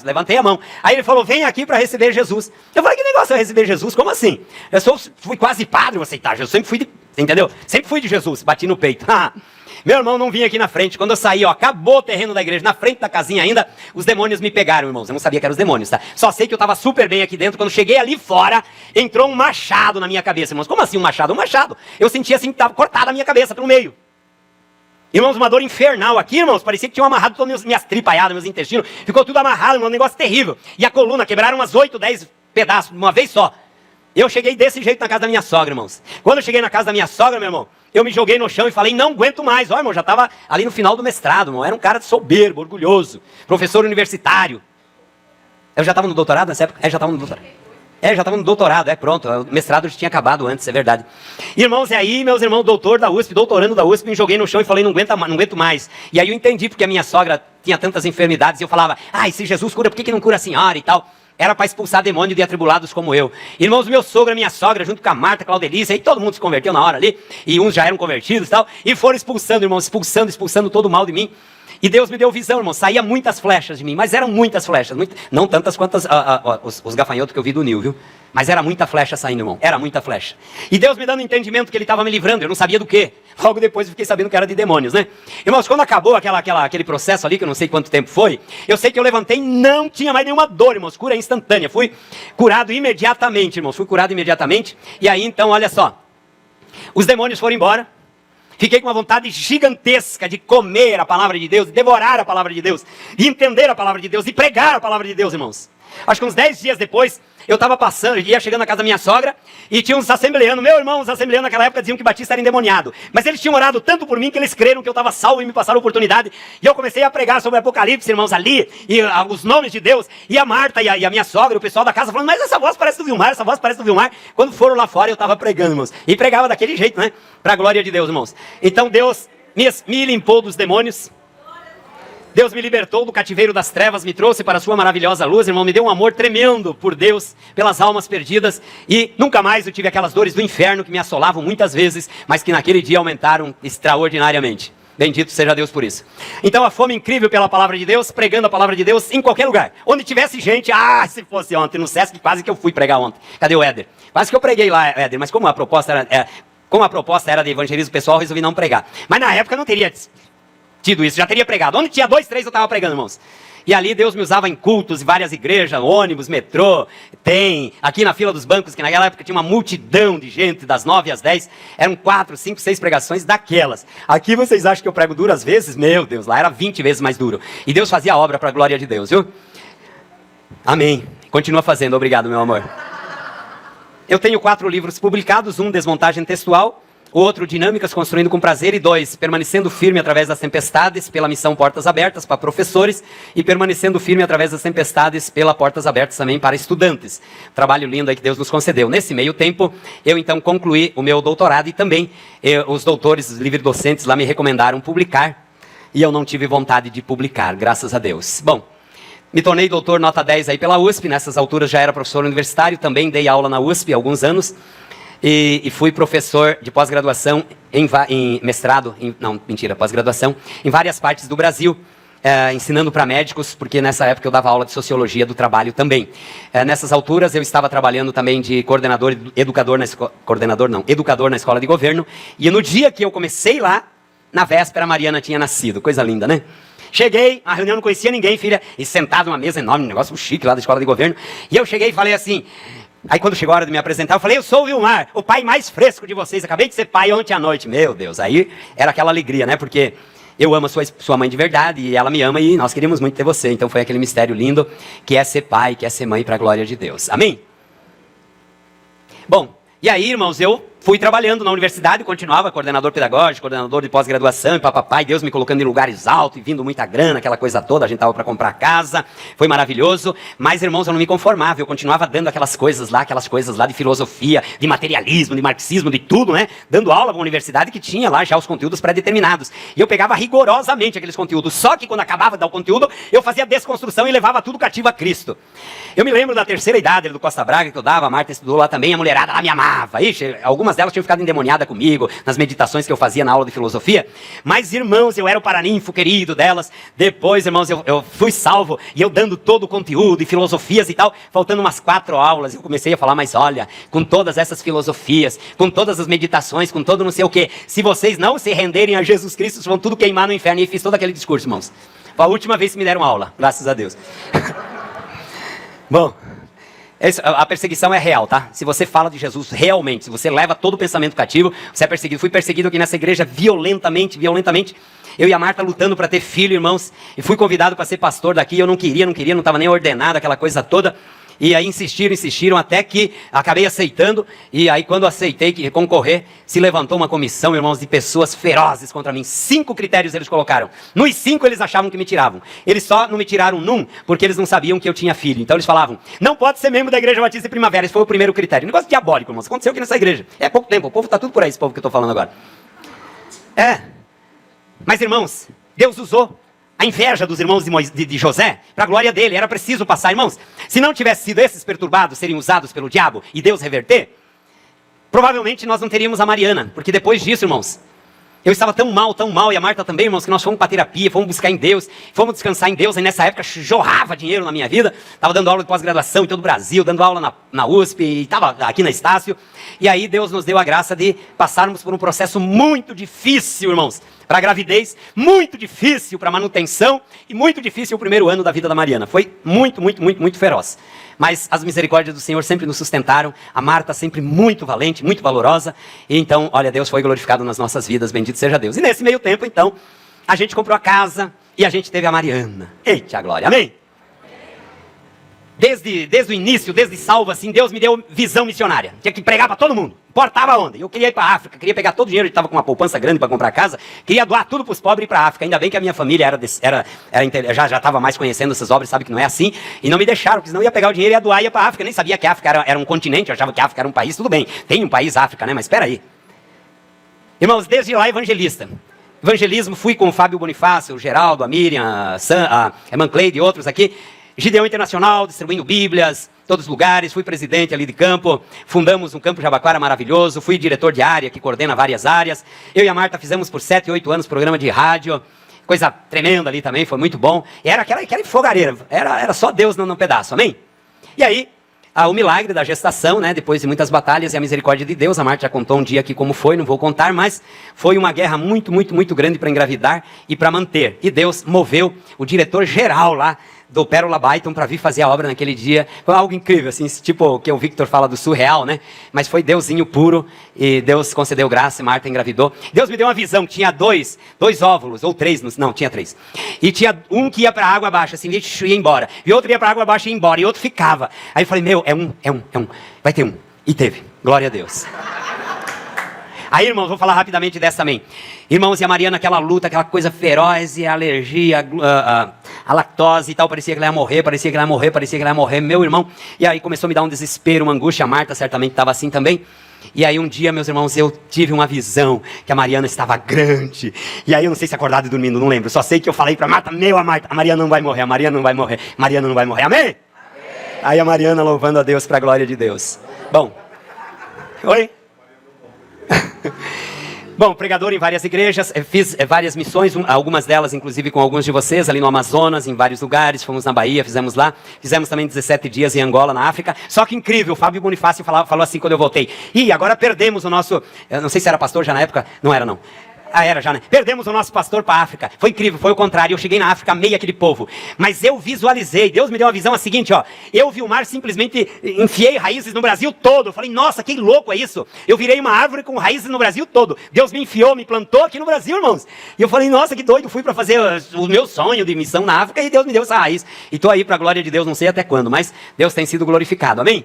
S1: levantei a mão. Aí ele falou, vem aqui para receber Jesus. Eu falei, que negócio é receber Jesus? Como assim? Fui quase padre, vou aceitar Jesus, sempre fui entendeu? Sempre fui de Jesus, bati no peito. Meu irmão, não vinha aqui na frente. Quando eu saí, acabou o terreno da igreja, na frente da casinha ainda, os demônios me pegaram, irmãos. Eu não sabia que eram os demônios, tá? Só sei que eu estava super bem aqui dentro. Quando cheguei ali fora, entrou um machado na minha cabeça, irmãos. Como assim um machado? Um machado. Eu sentia assim que estava cortada a minha cabeça pelo meio. Irmãos, uma dor infernal aqui, irmãos. Parecia que tinham amarrado todas as minhas tripaiadas, meus intestinos. Ficou tudo amarrado, irmão. Um negócio terrível. E a coluna, quebraram umas 8, 10 pedaços de uma vez só. Eu cheguei desse jeito na casa da minha sogra, irmãos. Quando eu cheguei na casa da minha sogra, meu irmão, eu me joguei no chão e falei, não aguento mais. Ó, irmão, já estava ali no final do mestrado, irmão. Era um cara soberbo, orgulhoso, professor universitário. Eu já estava no doutorado nessa época? Já estava no doutorado. Já estava no doutorado, pronto. O mestrado já tinha acabado antes, é verdade. Irmãos, e aí, meus irmãos, doutorando da USP, me joguei no chão e falei, não aguento mais. E aí eu entendi porque a minha sogra tinha tantas enfermidades e eu falava, se Jesus cura, por que não cura a senhora e tal? Era para expulsar demônio de atribulados como eu. Irmãos, meu sogro, minha sogra, junto com a Marta, Claudelice, aí todo mundo se converteu na hora ali, e uns já eram convertidos e tal, e foram expulsando, irmãos, expulsando todo o mal de mim. E Deus me deu visão, irmão, saía muitas flechas de mim, mas eram muitas flechas, não tantas quanto os gafanhotos que eu vi do Nil, viu? Mas era muita flecha saindo, irmão, era muita flecha. E Deus me dando entendimento que Ele estava me livrando, eu não sabia do quê. Logo depois eu fiquei sabendo que era de demônios, né? Irmãos, quando acabou aquele processo ali, que eu não sei quanto tempo foi, eu sei que eu levantei e não tinha mais nenhuma dor, irmãos, cura instantânea. Fui curado imediatamente, irmãos, E aí, então, olha só, os demônios foram embora. Fiquei com uma vontade gigantesca de comer a palavra de Deus, de devorar a palavra de Deus, de entender a palavra de Deus, de pregar a palavra de Deus, irmãos. Acho que uns 10 dias depois, eu estava passando, ia chegando na casa da minha sogra, e tinha uns assembleanos, meu irmão, os assembleanos naquela época diziam que Batista era endemoniado, mas eles tinham orado tanto por mim que eles creram que eu estava salvo e me passaram a oportunidade, e eu comecei a pregar sobre o Apocalipse, irmãos, ali, e os nomes de Deus, e a Marta e a minha sogra, o pessoal da casa falando, mas essa voz parece do Vilmar, quando foram lá fora eu estava pregando, irmãos, e pregava daquele jeito, né, para a glória de Deus, irmãos. Então Deus me limpou dos demônios, Deus me libertou do cativeiro das trevas, me trouxe para a sua maravilhosa luz, irmão, me deu um amor tremendo por Deus, pelas almas perdidas, e nunca mais eu tive aquelas dores do inferno que me assolavam muitas vezes, mas que naquele dia aumentaram extraordinariamente. Bendito seja Deus por isso. Então a fome incrível pela palavra de Deus, pregando a palavra de Deus em qualquer lugar. Onde tivesse gente, se fosse ontem no Sesc, quase que eu fui pregar ontem. Cadê o Éder? Quase que eu preguei lá, Éder, mas como a proposta era de evangelismo pessoal, eu resolvi não pregar. Mas na época eu não teria tido isso, já teria pregado. Onde tinha 2, 3 eu estava pregando, irmãos. E ali Deus me usava em cultos, em várias igrejas, ônibus, metrô, aqui na fila dos bancos, que naquela época tinha uma multidão de gente, das 9 às 10, eram 4, 5, 6 pregações daquelas. Aqui vocês acham que eu prego duro às vezes? Meu Deus, lá era 20 vezes mais duro. E Deus fazia a obra para a glória de Deus, viu? Amém. Continua fazendo, obrigado, meu amor. Eu tenho 4 livros publicados, 1, Desmontagem Textual, o outro, Dinâmicas Construindo com Prazer, e 2, Permanecendo Firme através das Tempestades, pela missão Portas Abertas para professores, e Permanecendo Firme através das Tempestades, pela Portas Abertas também para estudantes. Trabalho lindo aí que Deus nos concedeu. Nesse meio tempo, eu então concluí o meu doutorado, e também os doutores, os livre-docentes lá me recomendaram publicar, e eu não tive vontade de publicar, graças a Deus. Bom, me tornei doutor nota 10 aí pela USP, nessas alturas já era professor universitário, também dei aula na USP há alguns anos, e fui professor de pós-graduação, em mestrado, pós-graduação, em várias partes do Brasil, ensinando para médicos, porque nessa época eu dava aula de sociologia do trabalho também. Nessas alturas eu estava trabalhando também de educador na escola de governo, e no dia que eu comecei lá, na véspera a Mariana tinha nascido, coisa linda, né? Cheguei, a reunião não conhecia ninguém, filha, e sentado numa mesa enorme, um negócio chique lá da escola de governo, e eu cheguei e falei assim, aí quando chegou a hora de me apresentar, eu falei, eu sou o Wilmar, o pai mais fresco de vocês, acabei de ser pai ontem à noite, meu Deus, aí era aquela alegria, né, porque eu amo a sua mãe de verdade, e ela me ama, e nós queríamos muito ter você, então foi aquele mistério lindo, que é ser pai, que é ser mãe para a glória de Deus, amém? Bom, e aí, irmãos, eu fui trabalhando na universidade, continuava coordenador pedagógico, coordenador de pós-graduação, e papai, Deus me colocando em lugares altos, e vindo muita grana, aquela coisa toda, a gente estava para comprar casa, foi maravilhoso, mas, irmãos, eu não me conformava, eu continuava dando aquelas coisas lá de filosofia, de materialismo, de marxismo, de tudo, né, dando aula para uma universidade que tinha lá já os conteúdos pré-determinados, e eu pegava rigorosamente aqueles conteúdos, só que quando acabava de dar o conteúdo, eu fazia desconstrução e levava tudo cativo a Cristo. Eu me lembro da terceira idade do Costa Braga que eu dava, a Marta estudou lá também, a mulherada lá me amava, ixi, algumas delas tinham ficado endemoniadas comigo, nas meditações que eu fazia na aula de filosofia, mas irmãos, eu era o paraninfo querido delas, depois irmãos, eu fui salvo, e eu dando todo o conteúdo, e filosofias e tal, faltando umas 4 aulas, eu comecei a falar, mas olha, com todas essas filosofias, com todas as meditações, com todo não sei o que, se vocês não se renderem a Jesus Cristo, vocês vão tudo queimar no inferno, e fiz todo aquele discurso, irmãos. Foi a última vez que me deram aula, graças a Deus. Bom, a perseguição é real, tá? Se você fala de Jesus realmente, se você leva todo o pensamento cativo, você é perseguido. Fui perseguido aqui nessa igreja violentamente. Eu e a Marta lutando para ter filho, irmãos. E fui convidado para ser pastor daqui. Eu não queria, não estava nem ordenado, aquela coisa toda. E aí insistiram até que acabei aceitando. E aí quando aceitei que concorrer, se levantou uma comissão, irmãos, de pessoas ferozes contra mim. 5 critérios eles colocaram. Nos 5 eles achavam que me tiravam. Eles só não me tiraram num, porque eles não sabiam que eu tinha filho. Então eles falavam, não pode ser membro da Igreja Batista de Primavera. Esse foi o primeiro critério. Negócio diabólico, irmãos. Aconteceu aqui nessa igreja. É pouco tempo, o povo está tudo por aí, esse povo que eu estou falando agora. Mas irmãos, Deus usou a inveja dos irmãos de José, para a glória dele, era preciso passar, irmãos. Se não tivesse sido esses perturbados serem usados pelo diabo e Deus reverter, provavelmente nós não teríamos a Mariana, porque depois disso, irmãos, eu estava tão mal, e a Marta também, irmãos, que nós fomos para terapia, fomos buscar em Deus, fomos descansar em Deus, e nessa época jorrava dinheiro na minha vida, estava dando aula de pós-graduação em todo o Brasil, dando aula na USP, e estava aqui na Estácio, e aí Deus nos deu a graça de passarmos por um processo muito difícil, irmãos, para a gravidez, muito difícil para a manutenção, e muito difícil o primeiro ano da vida da Mariana, foi muito feroz. Mas as misericórdias do Senhor sempre nos sustentaram, a Marta sempre muito valente, muito valorosa, e então, olha, Deus foi glorificado nas nossas vidas, bendito seja Deus. E nesse meio tempo, então, a gente comprou a casa, e a gente teve a Mariana. Eita glória, amém? Desde o início, desde salvo assim, Deus me deu visão missionária. Tinha que pregar para todo mundo, importava onde. Eu queria ir para a África, queria pegar todo o dinheiro, eu estava com uma poupança grande para comprar casa, queria doar tudo para os pobres e ir para a África. Ainda bem que a minha família já estava mais conhecendo essas obras, sabe que não é assim, e não me deixaram, porque senão eu ia pegar o dinheiro e ia doar e ia para a África. Eu nem sabia que a África era um continente, eu achava que a África era um país, tudo bem, tem um país África, né? Mas espera aí. Irmãos, desde lá evangelista. Evangelismo, fui com o Fábio Bonifácio, o Geraldo, a Miriam, a Eman Cleide e outros aqui. Gideão Internacional, distribuindo bíblias, todos os lugares, fui presidente ali de campo, fundamos um campo Jabaquara maravilhoso, fui diretor de área que coordena várias áreas, eu e a Marta fizemos por 7, 8 anos programa de rádio, coisa tremenda ali também, foi muito bom, era aquela fogareira, era só Deus no pedaço, amém? E aí, o milagre da gestação, né, depois de muitas batalhas e a misericórdia de Deus, a Marta já contou um dia aqui como foi, não vou contar, mas foi uma guerra muito grande para engravidar e para manter, e Deus moveu o diretor-geral lá, do Pérola Byton para vir fazer a obra naquele dia. Foi algo incrível, assim, tipo que o Victor fala do surreal, né? Mas foi Deusinho puro e Deus concedeu graça e Marta engravidou. Deus me deu uma visão, tinha dois óvulos, ou três, não, tinha três. E tinha um que ia para a água abaixo, assim, ia embora. E outro ia para a água abaixo e ia embora, e outro ficava. Aí eu falei, é um. Vai ter um. E teve. Glória a Deus. Aí, irmãos, vou falar rapidamente dessa também. Irmãos, e a Mariana, aquela luta, aquela coisa feroz, e a alergia, a lactose e tal, parecia que ela ia morrer, meu irmão. E aí começou a me dar um desespero, uma angústia. A Marta certamente estava assim também. E aí um dia, meus irmãos, eu tive uma visão que a Mariana estava grande. E aí eu não sei se acordado e dormindo, não lembro. Só sei que eu falei para Marta, a Mariana não vai morrer, amém? Aí a Mariana louvando a Deus para a glória de Deus. Bom, oi? Bom, pregador em várias igrejas, fiz várias missões, algumas delas inclusive com alguns de vocês, ali no Amazonas, em vários lugares, fomos na Bahia, fizemos lá, fizemos também 17 dias em Angola, na África. Só que incrível, o Fábio Bonifácio falou assim quando eu voltei, agora perdemos o nosso, eu não sei se era pastor já na época, não era não. Era já, né? Perdemos o nosso pastor para a África. Foi incrível, foi o contrário. Eu cheguei na África, amei aquele povo. Mas eu visualizei, Deus me deu uma visão a seguinte, ó. Eu vi o mar, simplesmente enfiei raízes no Brasil todo. Eu falei, nossa, que louco é isso. Eu virei uma árvore com raízes no Brasil todo. Deus me enfiou, me plantou aqui no Brasil, irmãos. E eu falei, nossa, que doido. Fui para fazer o meu sonho de missão na África e Deus me deu essa raiz. E estou aí para a glória de Deus, não sei até quando, mas Deus tem sido glorificado, amém?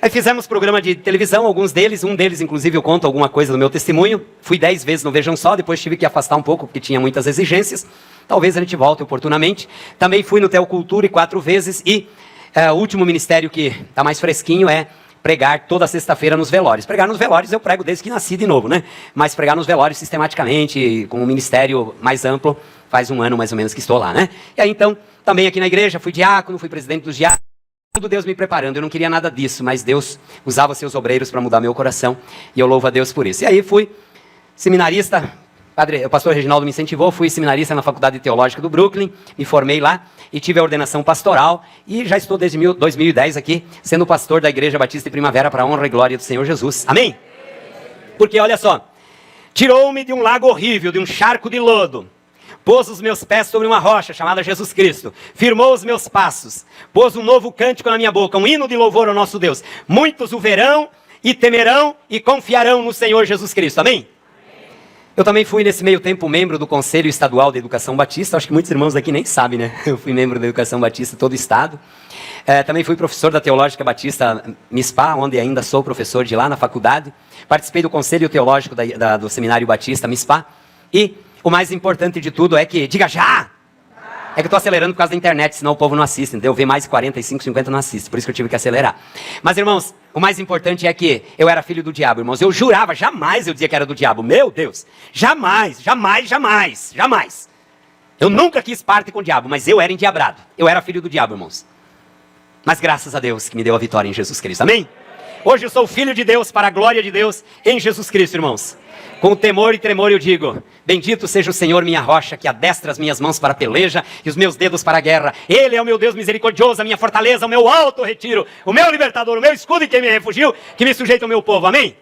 S1: Aí fizemos programa de televisão, alguns deles, um deles inclusive eu conto alguma coisa do meu testemunho. Fui 10 vezes no Vejam Só, depois tive que afastar um pouco porque tinha muitas exigências. Talvez a gente volte oportunamente. Também fui no Teocultura 4 vezes e o último ministério que está mais fresquinho é pregar toda sexta-feira nos velórios. Pregar nos velórios eu prego desde que nasci de novo, né? Mas pregar nos velórios sistematicamente, com um ministério mais amplo, faz 1 ano mais ou menos que estou lá, né? E aí então, também aqui na igreja, fui diácono, fui presidente dos diáconos. Tudo Deus me preparando, eu não queria nada disso, mas Deus usava seus obreiros para mudar meu coração, e eu louvo a Deus por isso. E aí fui seminarista, o pastor Reginaldo me incentivou, fui seminarista na Faculdade Teológica do Brooklyn, me formei lá, e tive a ordenação pastoral, e já estou desde 2010 aqui, sendo pastor da Igreja Batista de Primavera, para a honra e glória do Senhor Jesus. Amém? Porque olha só, tirou-me de um lago horrível, de um charco de lodo, pôs os meus pés sobre uma rocha chamada Jesus Cristo, firmou os meus passos, pôs um novo cântico na minha boca, um hino de louvor ao nosso Deus. Muitos o verão e temerão e confiarão no Senhor Jesus Cristo. Amém? Eu também fui nesse meio tempo membro do Conselho Estadual de Educação Batista, acho que muitos irmãos aqui nem sabem, né? Eu fui membro da Educação Batista todo o estado. Também fui professor da Teológica Batista MISPA, onde ainda sou professor de lá na faculdade. Participei do Conselho Teológico do Seminário Batista MISPA e o mais importante de tudo é que, diga já! É que eu estou acelerando por causa da internet, senão o povo não assiste, entendeu? Eu vi mais 45, 50 não assiste, por isso que eu tive que acelerar. Mas, irmãos, o mais importante é que eu era filho do diabo, irmãos. Eu jurava, jamais eu dizia que era do diabo. Meu Deus! Jamais, jamais, jamais, jamais. Eu nunca quis parte com o diabo, mas eu era endiabrado. Eu era filho do diabo, irmãos. Mas graças a Deus que me deu a vitória em Jesus Cristo. Amém? Hoje eu sou filho de Deus, para a glória de Deus, em Jesus Cristo, irmãos. Com temor e tremor eu digo, bendito seja o Senhor minha rocha, que adestra as minhas mãos para a peleja e os meus dedos para a guerra. Ele é o meu Deus misericordioso, a minha fortaleza, o meu alto retiro, o meu libertador, o meu escudo e quem me refugiu, que me sujeita ao meu povo. Amém?